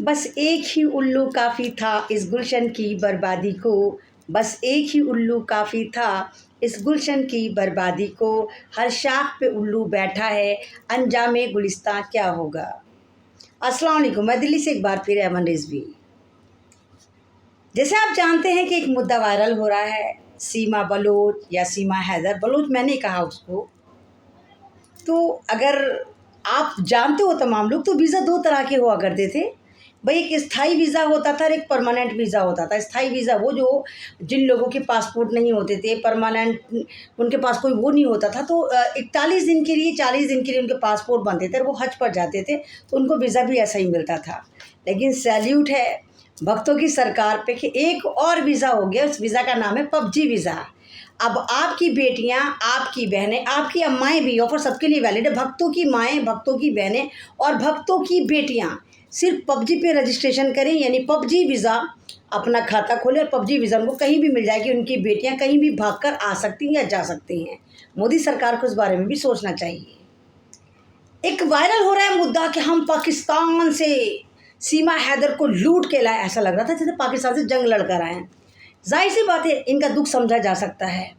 बस एक ही उल्लू काफ़ी था इस गुलशन की बर्बादी को। बस एक ही उल्लू काफ़ी था इस गुलशन की बर्बादी को। हर शाख पे उल्लू बैठा है, अंजामे गुलिस्तां क्या होगा। अस्सलाम वालेकुम, मैं दिल्ली से एक बार फिर अमन रिजवी। जैसे आप जानते हैं कि एक मुद्दा वायरल हो रहा है, सीमा बलोच या सीमा हैदर, बलोच मैंने कहा उसको। तो अगर आप जानते हो तमाम लोग, तो वीज़ा दो तरह के हुआ करते थे भाई। एक स्थाई वीज़ा होता था और एक परमानेंट वीज़ा होता था। स्थाई वीज़ा वो जो जिन लोगों के पासपोर्ट नहीं होते थे, परमानेंट उनके पास कोई वो नहीं होता था, तो 41 दिन के लिए 40 दिन के लिए उनके पासपोर्ट बनते थे और वो हज पर जाते थे, तो उनको वीज़ा भी ऐसा ही मिलता था। लेकिन सैल्यूट है भक्तों की सरकार पे कि एक और वीज़ा हो गया। उस वीज़ा का नाम है पबजी वीज़ा। अब आपकी बेटियां, आपकी बहनें, आपकी अम्माएँ भी, ऑफर सबके लिए वैलिड है। भक्तों की माएँ, भक्तों की बहनें और भक्तों की बेटियां सिर्फ पबजी पे रजिस्ट्रेशन करें, यानी पबजी वीज़ा अपना खाता खोलें और पबजी वीज़ा उनको कहीं भी मिल जाएगी। उनकी बेटियां कहीं भी भागकर आ सकती हैं या जा सकती हैं। मोदी सरकार को इस बारे में भी सोचना चाहिए। एक वायरल हो रहा है मुद्दा कि हम पाकिस्तान से सीमा हैदर को लूट के लाए। ऐसा लग रहा था जैसे पाकिस्तान से जंग लड़कर आए हैं। जाहिर सी बात है, इनका दुख समझा जा सकता है।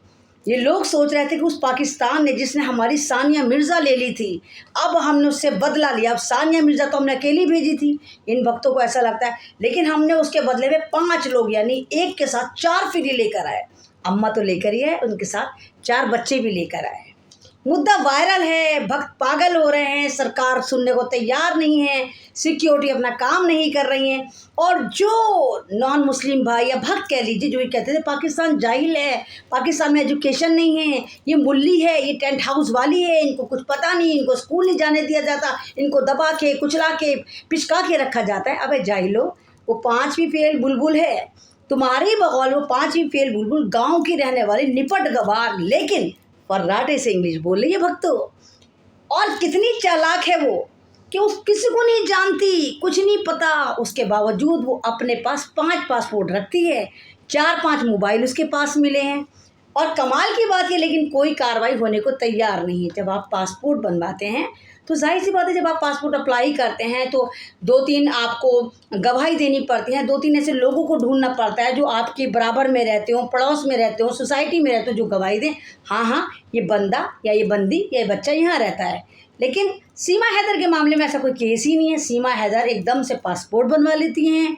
ये लोग सोच रहे थे कि उस पाकिस्तान ने जिसने हमारी सानिया मिर्ज़ा ले ली थी, अब हमने उससे बदला लिया। अब सानिया मिर्ज़ा तो हमने अकेली भेजी थी, इन भक्तों को ऐसा लगता है, लेकिन हमने उसके बदले में 5 लोग, यानी एक के साथ 4 फ्री लेकर आए। अम्मा तो लेकर ही है, उनके साथ 4 बच्चे भी लेकर आए। मुद्दा वायरल है, भक्त पागल हो रहे हैं, सरकार सुनने को तैयार नहीं है, सिक्योरिटी अपना काम नहीं कर रही है। और जो नॉन मुस्लिम भाई या भक्त कह लीजिए, जो ये कहते थे पाकिस्तान जाहिल है, पाकिस्तान में एजुकेशन नहीं है, ये मुल्ली है, ये टेंट हाउस वाली है, इनको कुछ पता नहीं, इनको स्कूल नहीं जाने दिया जाता, इनको दबा के कुचला के पिचका के रखा जाता है। अबे जाहिलो, वो 5वीं फेल बुलबुल है तुम्हारी बगौल। वो 5वीं फेल बुलबुल गाँव की रहने वाली निपट गवार, लेकिन फर्राटे से इंग्लिश बोल रही है भक्तों। और कितनी चालाक है वो कि उस किसी को नहीं जानती, कुछ नहीं पता, उसके बावजूद वो अपने पास 5 पासपोर्ट रखती है, 4-5 मोबाइल उसके पास मिले हैं। और कमाल की बात है, लेकिन कोई कार्रवाई होने को तैयार नहीं है। जब आप पासपोर्ट बनवाते हैं तो जाहिर सी बात है, जब आप पासपोर्ट अप्लाई करते हैं तो 2-3 आपको गवाही देनी पड़ती है, 2-3 ऐसे लोगों को ढूंढना पड़ता है जो आपके बराबर में रहते हो, पड़ोस में रहते हो, सोसाइटी में रहते हो, जो गवाही दें हाँ हाँ ये बंदा या ये बंदी या ये बच्चा यहाँ रहता है। लेकिन सीमा हैदर के मामले में ऐसा कोई केस ही नहीं है। सीमा हैदर एकदम से पासपोर्ट बनवा लेती हैं।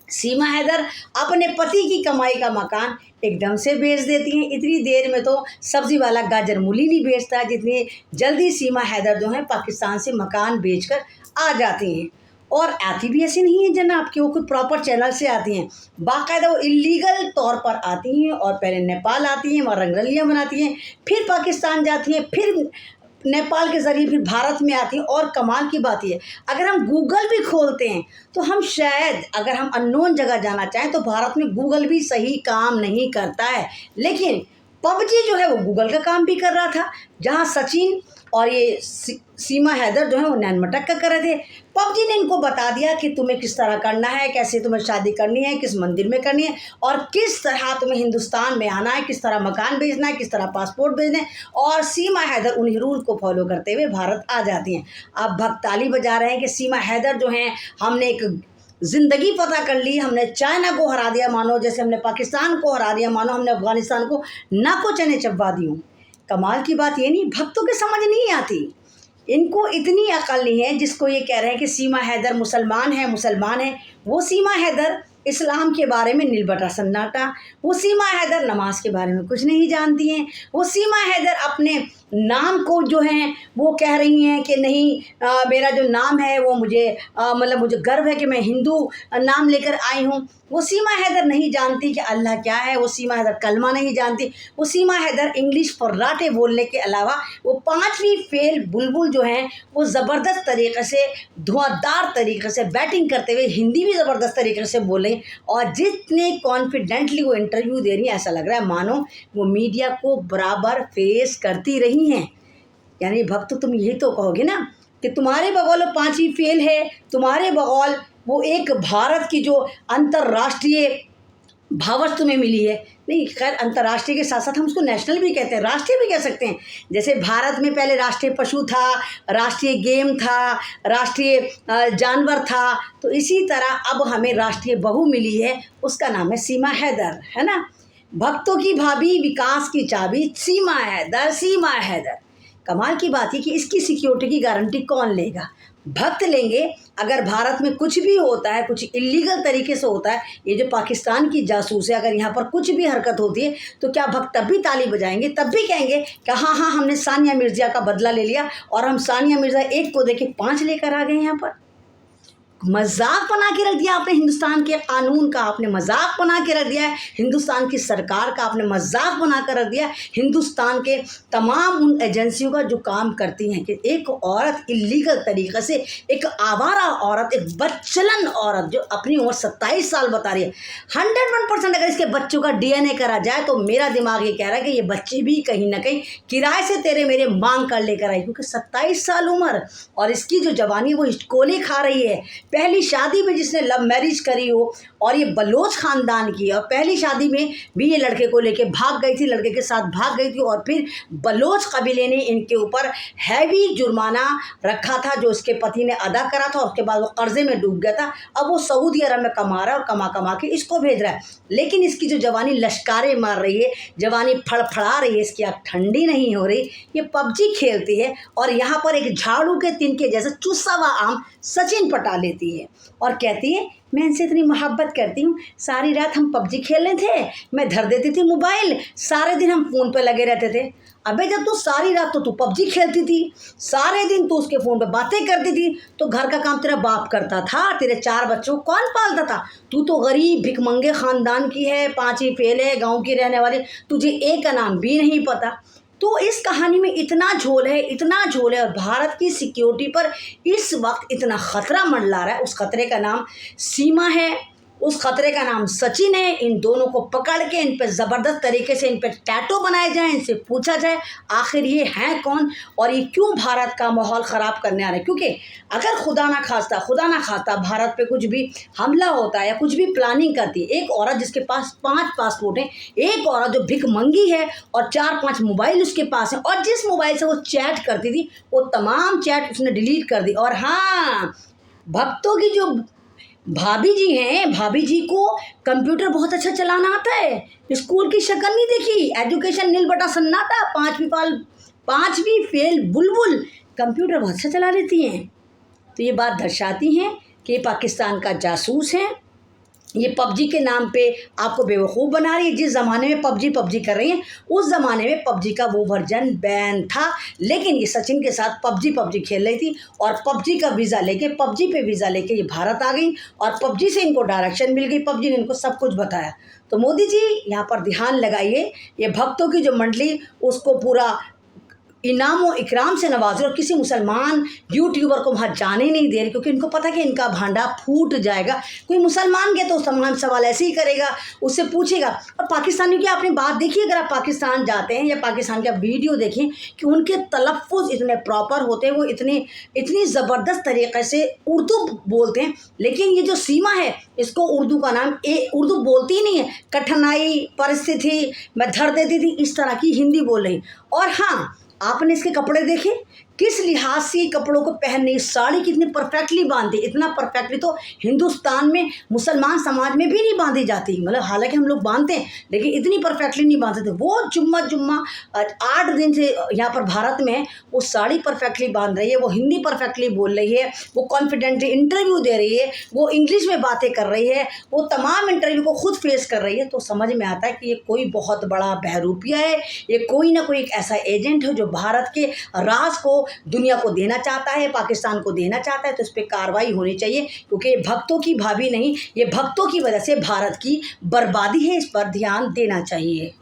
सीमा हैदर अपने पति की कमाई का मकान एकदम से बेच देती हैं। इतनी देर में तो सब्जी वाला गाजर मूली नहीं बेचता है, जितनी जल्दी सीमा हैदर जो है पाकिस्तान से मकान बेचकर आ जाती हैं। और आती भी ऐसी नहीं है जनाब कि वो कोई प्रॉपर चैनल से आती हैं, बाकायदा वो इलीगल तौर पर आती हैं और पहले नेपाल आती हैं, वहाँ रंगरलियाँ बनाती हैं, फिर पाकिस्तान जाती हैं, फिर नेपाल के ज़रिए फिर भारत में आती हैं। और कमाल की बात ये, अगर हम गूगल भी खोलते हैं तो हम शायद, अगर हम अननोन जगह जाना चाहें तो भारत में गूगल भी सही काम नहीं करता है। लेकिन पबजी जो है वो गूगल का काम भी कर रहा था, जहां सचिन और ये सीमा हैदर जो है वो नैन मटक्का कर रहे थे। पबजी ने इनको बता दिया कि तुम्हें किस तरह करना है, कैसे तुम्हें शादी करनी है, किस मंदिर में करनी है और किस तरह तुम्हें हिंदुस्तान में आना है, किस तरह मकान भेजना है, किस तरह पासपोर्ट भेजना है। और सीमा हैदर उन्हीं रूल को फॉलो करते हुए भारत आ जाती हैं। अब भक्त ताली बजा रहे हैं कि सीमा हैदर जो हैं, हमने एक ज़िंदगी पता कर ली, हमने चाइना को हरा दिया, मानो जैसे हमने पाकिस्तान को हरा दिया, मानो हमने अफगानिस्तान को नाको चने चबवा दी हूँ। कमाल की बात ये नहीं, भक्तों के समझ नहीं आती, इनको इतनी अकल नहीं है। जिसको ये कह रहे हैं कि सीमा हैदर मुसलमान है, मुसलमान है, वो सीमा हैदर इस्लाम के बारे में नीलबटा सन्नाटा, वो सीमा हैदर नमाज के बारे में कुछ नहीं जानती हैं, वो सीमा हैदर अपने नाम को जो है वो कह रही हैं कि नहीं, मेरा जो नाम है वो मुझे मतलब मुझे गर्व है कि मैं हिंदू नाम लेकर आई हूँ। वो सीमा हैदर नहीं जानती कि अल्लाह क्या है, वो सीमा हैदर कलमा नहीं जानती, वो सीमा हैदर इंग्लिश फर्राटे बोलने के अलावा वो 5वीं फेल बुलबुल जो हैं वो ज़बरदस्त तरीक़े से, धुआंधार तरीक़े से बैटिंग करते हुए हिंदी भी ज़बरदस्त तरीक़े से बोल रही। और जितने कॉन्फिडेंटली वो इंटरव्यू दे रही हैं, ऐसा लग रहा है मानो वो मीडिया को बराबर फेस करती रही हैं। यानी भक्त तुम यही तो कहोगे ना कि तुम्हारे बगौल 5वीं फेल है, तुम्हारे बगौल वो एक भारत की जो अंतर्राष्ट्रीय भावस्तु में मिली है। नहीं, खैर अंतर्राष्ट्रीय के साथ साथ हम उसको नेशनल भी कहते हैं, राष्ट्रीय भी कह सकते हैं। जैसे भारत में पहले राष्ट्रीय पशु था, राष्ट्रीय गेम था, राष्ट्रीय जानवर था, तो इसी तरह अब हमें राष्ट्रीय बहू मिली है, उसका नाम है सीमा हैदर, है ना। भक्तों की भाभी, विकास की चाबी, सीमा हैदर, सीमा हैदर। कमाल की बात है कि इसकी सिक्योरिटी की गारंटी कौन लेगा? भक्त लेंगे। अगर भारत में कुछ भी होता है, कुछ इलीगल तरीके से होता है, ये जो पाकिस्तान की जासूस है, अगर यहाँ पर कुछ भी हरकत होती है तो क्या भक्त तब भी ताली बजाएंगे, तब भी कहेंगे कि हाँ हाँ हमने सानिया मिर्ज़ा का बदला ले लिया और हम सानिया मिर्ज़ा 1 को देके 5 लेकर आ गए यहाँ पर। मजाक बना के रख दिया आपने हिंदुस्तान के कानून का, आपने मजाक बना के रख दिया है हिंदुस्तान की सरकार का, आपने मजाक बना कर रख दिया हिंदुस्तान के तमाम उन एजेंसियों का जो काम करती हैं कि एक औरत इलीगल तरीक़े से, एक आवारा औरत, एक बच्चलन औरत जो अपनी उम्र 27 साल बता रही है, 101% अगर इसके बच्चों का DNA करा जाए तो मेरा दिमाग ये कह रहा है कि ये बच्ची भी कहीं ना कहीं किराए से तेरे मेरे मांग कर लेकर आई, क्योंकि 27 साल उम्र और इसकी जो जवानी वो हिचकोले खा रही है। पहली शादी में जिसने लव मैरिज करी हो और ये बलोच ख़ानदान की, और पहली शादी में भी ये लड़के को लेके भाग गई थी, लड़के के साथ भाग गई थी, और फिर बलोच कबीले ने इनके ऊपर हैवी जुर्माना रखा था जो इसके पति ने अदा करा था, उसके बाद वो कर्जे में डूब गया था। अब वो सऊदी अरब में कमा रहा है और कमा कमा के इसको भेज रहा है, लेकिन इसकी जो जवानी लश्कारे मार रही है, जवानी फड़फड़ा रही है, इसकी आँख ठंडी नहीं हो रही, ये पबजी खेलती है और यहाँ पर एक झाड़ू के तिनके जैसा चुस्सा हुआ आम सचिन पटा लेती है और कहती है मैं इनसे इतनी मोहब्बत करती हूँ, सारी रात हम पबजी खेल रहे थे, मैं धर देती थी मोबाइल, सारे दिन हम फ़ोन पे लगे रहते थे। अबे जब तू सारी रात तो तू पबजी खेलती थी, सारे दिन तू उसके फ़ोन पे बातें करती थी, तो घर का काम तेरा बाप करता था, तेरे 4 बच्चों को कौन पालता था? तू तो गरीब भिखमंगे ख़ानदान की है, 5 ही फेल है, गाँव की रहने वाली, तुझे एक का नाम भी नहीं पता। तो इस कहानी में इतना झोल है, इतना झोल है, और भारत की सिक्योरिटी पर इस वक्त इतना ख़तरा मंडला रहा है। उस ख़तरे का नाम सीमा है, उस ख़तरे का नाम सचिन है। इन दोनों को पकड़ के इन पर ज़बरदस्त तरीके से इन पर टैटू बनाए जाएं, इनसे पूछा जाए आखिर ये हैं कौन और ये क्यों भारत का माहौल ख़राब करने आ रहे हैं। क्योंकि अगर खुदा ना खास्ता भारत पे कुछ भी हमला होता है या कुछ भी प्लानिंग करती है, एक औरत जिसके पास 5 पासपोर्ट हैं, एक औरत जो भिखमंगी है और 4-5 मोबाइल उसके पास हैं, और जिस मोबाइल से वो चैट करती थी वो तमाम चैट उसने डिलीट कर दी। और हाँ, भक्तों की जो भाभी जी हैं, भाभी जी को कंप्यूटर बहुत अच्छा चलाना आता है, स्कूल की शक्ल नहीं देखी, एजुकेशन नील बटा सन्नाटा, 5वीं फेल बुलबुल, कंप्यूटर बहुत अच्छा चला लेती हैं। तो ये बात दर्शाती हैं कि पाकिस्तान का जासूस है, ये पबजी के नाम पे आपको बेवकूफ़ बना रही है। जिस ज़माने में पबजी कर रही हैं, उस ज़माने में पबजी का वो वर्जन बैन था, लेकिन ये सचिन के साथ पबजी खेल रही थी और पबजी का वीज़ा लेके, पबजी पे वीज़ा लेके ये भारत आ गई और पबजी से इनको डायरेक्शन मिल गई, पबजी ने इनको सब कुछ बताया। तो मोदी जी यहाँ पर ध्यान लगाइए, ये भक्तों की जो मंडली उसको पूरा इनाम व इकराम से नवाज़ो और किसी मुसलमान यूट्यूबर को वहाँ जाने नहीं दे रही, क्योंकि इनको पता है कि इनका भांडा फूट जाएगा। कोई मुसलमान गया तो तमाम सवाल ऐसे ही करेगा, उससे पूछेगा। और पाकिस्तानियों की आपने बात देखी, अगर आप पाकिस्तान जाते हैं या पाकिस्तान का वीडियो देखें कि उनके तलफ़्फ़ुज़ इतने प्रॉपर होते हैं, वो इतनी ज़बरदस्त तरीक़े से उर्दू बोलते हैं। लेकिन ये जो सीमा है, इसको उर्दू का नाम उर्दू बोलती ही नहीं है, कठिनाई परिस्थिति मैं धर देती थी, इस तरह की हिंदी बोल रही। और हाँ, आपने इसके कपड़े देखे, किस लिहाज से कपड़ों को पहनने, साड़ी कितनी परफेक्टली बांधी, इतना परफेक्टली तो हिंदुस्तान में मुसलमान समाज में भी नहीं बांधी जाती, मतलब हालांकि हम लोग बांधते हैं लेकिन इतनी परफेक्टली नहीं बांधते थे। वो जुम्मा 8 दिन से यहाँ पर भारत में वो साड़ी परफेक्टली बांध रही है, वो हिंदी परफेक्टली बोल रही है, वो कॉन्फिडेंटली इंटरव्यू दे रही है, वो इंग्लिश में बातें कर रही है, वो तमाम इंटरव्यू को खुद फेस कर रही है। तो समझ में आता है कि ये कोई बहुत बड़ा बहरूपिया है, ये कोई ना कोई एक ऐसा एजेंट है जो भारत के राज को दुनिया को देना चाहता है, पाकिस्तान को देना चाहता है। तो इस पर कार्रवाई होनी चाहिए, क्योंकि ये भक्तों की भाभी नहीं, ये भक्तों की वजह से भारत की बर्बादी है, इस पर ध्यान देना चाहिए।